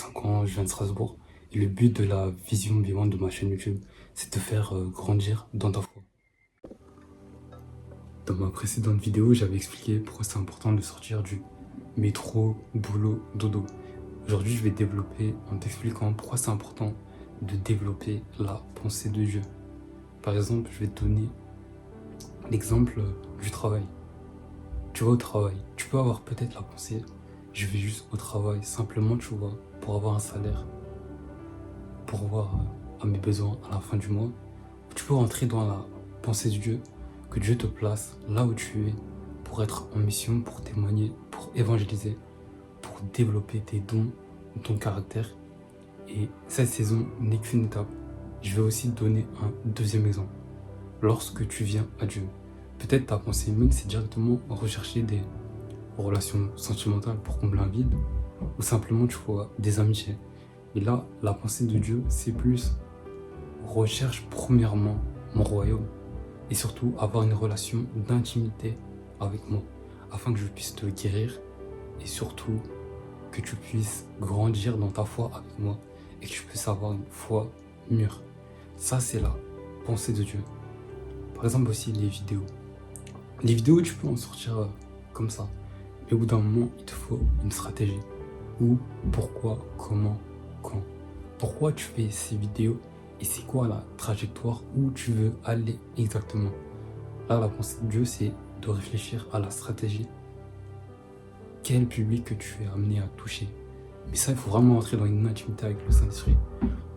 5 ans, je viens de Strasbourg. Et le but de la vision vivante de ma chaîne YouTube, c'est de te faire grandir dans ta foi. Dans ma précédente vidéo, j'avais expliqué pourquoi c'est important de sortir du métro, boulot, dodo. Aujourd'hui, je vais développer en t'expliquant pourquoi c'est important de développer la pensée de Dieu. Par exemple, je vais te donner l'exemple du travail. Tu vas au travail, tu peux avoir peut-être la pensée, je vais juste au travail, simplement, tu vois, pour avoir un salaire, pour voir à mes besoins à la fin du mois. Tu peux rentrer dans la pensée de Dieu, que Dieu te place là où tu es, pour être en mission, pour témoigner, pour évangéliser, pour développer tes dons, ton caractère. Et cette saison n'est qu'une étape. Je vais aussi te donner un deuxième exemple. Lorsque tu viens à Dieu, peut-être ta pensée humaine, c'est directement rechercher des relations sentimentales pour combler un vide, ou simplement, tu vois, des amitiés. Et là, la pensée de Dieu, c'est plus recherche premièrement mon royaume et surtout avoir une relation d'intimité avec moi afin que je puisse te guérir et surtout que tu puisses grandir dans ta foi avec moi et que tu puisses avoir une foi mûre. Ça, c'est la pensée de Dieu. Par exemple aussi les vidéos. Les vidéos, tu peux en sortir comme ça. Mais au bout d'un moment, il te faut une stratégie. Où, pourquoi, comment, quand. Pourquoi tu fais ces vidéos et c'est quoi la trajectoire où tu veux aller exactement. Là, la pensée de Dieu, c'est de réfléchir à la stratégie. Quel public que tu es amené à toucher. Mais ça, il faut vraiment entrer dans une intimité avec le Saint-Esprit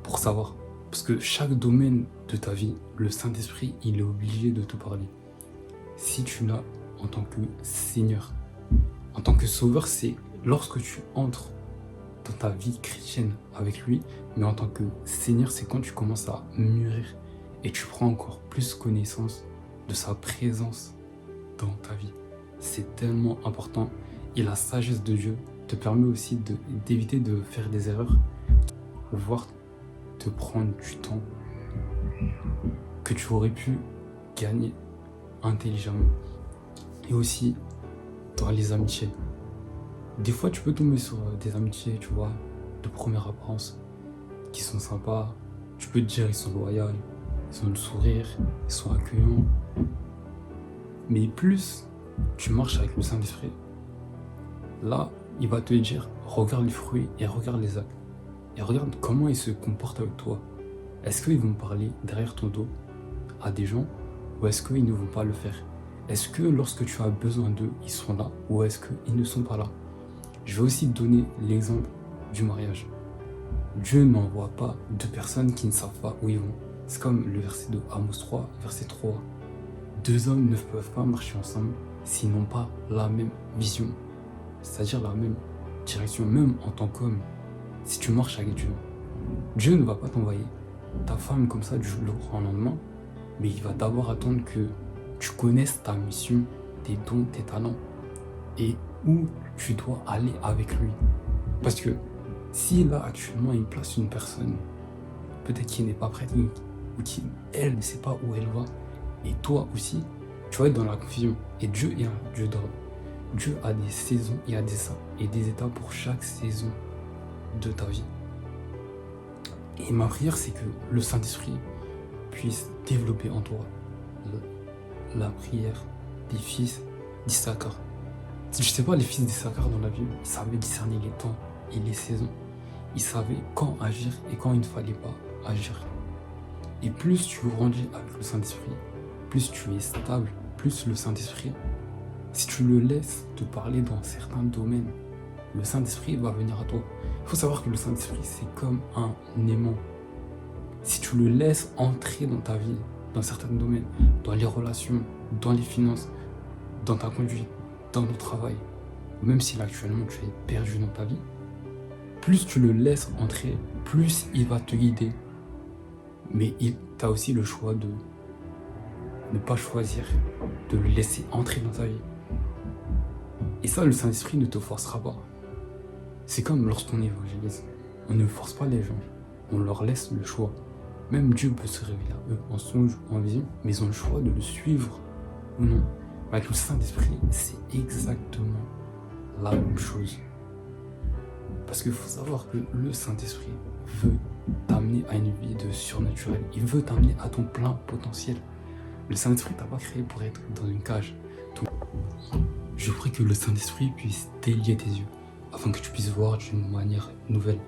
pour savoir. Parce que chaque domaine de ta vie, le Saint-Esprit, il est obligé de te parler. Si tu l'as en tant que Seigneur, en tant que Sauveur, c'est lorsque tu entres dans ta vie chrétienne avec lui, mais en tant que Seigneur, c'est quand tu commences à mûrir et tu prends encore plus connaissance de sa présence dans ta vie. C'est tellement important et la sagesse de Dieu te permet aussi d'éviter de faire des erreurs, voire de prendre du temps que tu aurais pu gagner intelligemment. Et aussi dans les amitiés. Des fois, tu peux tomber sur des amitiés, tu vois, de première apparence, qui sont sympas. Tu peux te dire, ils sont loyaux, ils ont le sourire, ils sont accueillants. Mais plus tu marches avec le Saint-Esprit, là, il va te dire, regarde les fruits et regarde les actes. Et regarde comment ils se comportent avec toi. Est-ce qu'ils vont parler derrière ton dos à des gens ou est-ce qu'ils ne vont pas le faire? Est-ce que lorsque tu as besoin d'eux, ils sont là ou est-ce qu'ils ne sont pas là? Je vais aussi te donner l'exemple du mariage. Dieu n'envoie pas de personnes qui ne savent pas où ils vont. C'est comme le verset de Amos 3, verset 3. Deux hommes ne peuvent pas marcher ensemble s'ils n'ont pas la même vision, c'est-à-dire la même direction, même en tant qu'homme. Si tu marches avec Dieu, Dieu ne va pas t'envoyer ta femme comme ça du jour au lendemain, mais il va d'abord attendre que tu connaisses ta mission, tes dons, tes talents et où tu dois aller avec lui. Parce que si là actuellement il place une personne, peut-être qui n'est pas prête ou qui elle ne sait pas où elle va, et toi aussi, tu vas être dans la confusion. Et Dieu est un Dieu d'ordre. Dieu a des saisons, il y a des états pour chaque saison de ta vie. Et ma prière, c'est que le Saint-Esprit puisse développer en toi la prière des fils d'Issachar. Je sais pas, les fils d'Issachar dans la Bible, ils savaient discerner les temps et les saisons. Ils savaient quand agir et quand il ne fallait pas agir. Et plus tu grandis avec le Saint-Esprit, plus tu es stable, plus le Saint-Esprit, si tu le laisses te parler dans certains domaines, le Saint-Esprit va venir à toi. Il faut savoir que le Saint-Esprit, c'est comme un aimant. Si tu le laisses entrer dans ta vie, dans certains domaines, dans les relations, dans les finances, dans ta conduite, dans ton travail, même si là actuellement tu es perdu dans ta vie, plus tu le laisses entrer, plus il va te guider. Mais tu as aussi le choix de ne pas choisir, de le laisser entrer dans ta vie. Et ça, le Saint-Esprit ne te forcera pas. C'est comme lorsqu'on évangélise. On ne force pas les gens, on leur laisse le choix. Même Dieu peut se révéler à eux en songe ou en vision, mais ils ont le choix de le suivre ou non. Avec le Saint-Esprit, c'est exactement la même chose. Parce qu'il faut savoir que le Saint-Esprit veut t'amener à une vie de surnaturel. Il veut t'amener à ton plein potentiel. Le Saint-Esprit t'a pas créé pour être dans une cage. Donc, je prie que le Saint-Esprit puisse délier tes yeux afin que tu puisses voir d'une manière nouvelle.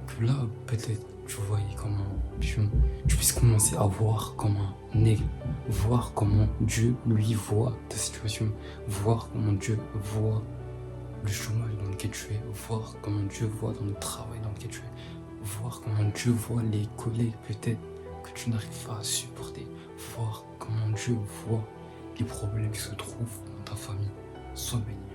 Que là, peut-être, tu voyais comme un pion, tu puisses commencer à voir comme un aigle, voir comment Dieu, lui, voit ta situation, voir comment Dieu voit le chômage dans lequel tu es, voir comment Dieu voit dans le travail dans lequel tu es, voir comment Dieu voit les collègues peut-être que tu n'arrives pas à supporter, voir comment Dieu voit les problèmes qui se trouvent dans ta famille. Sois béni.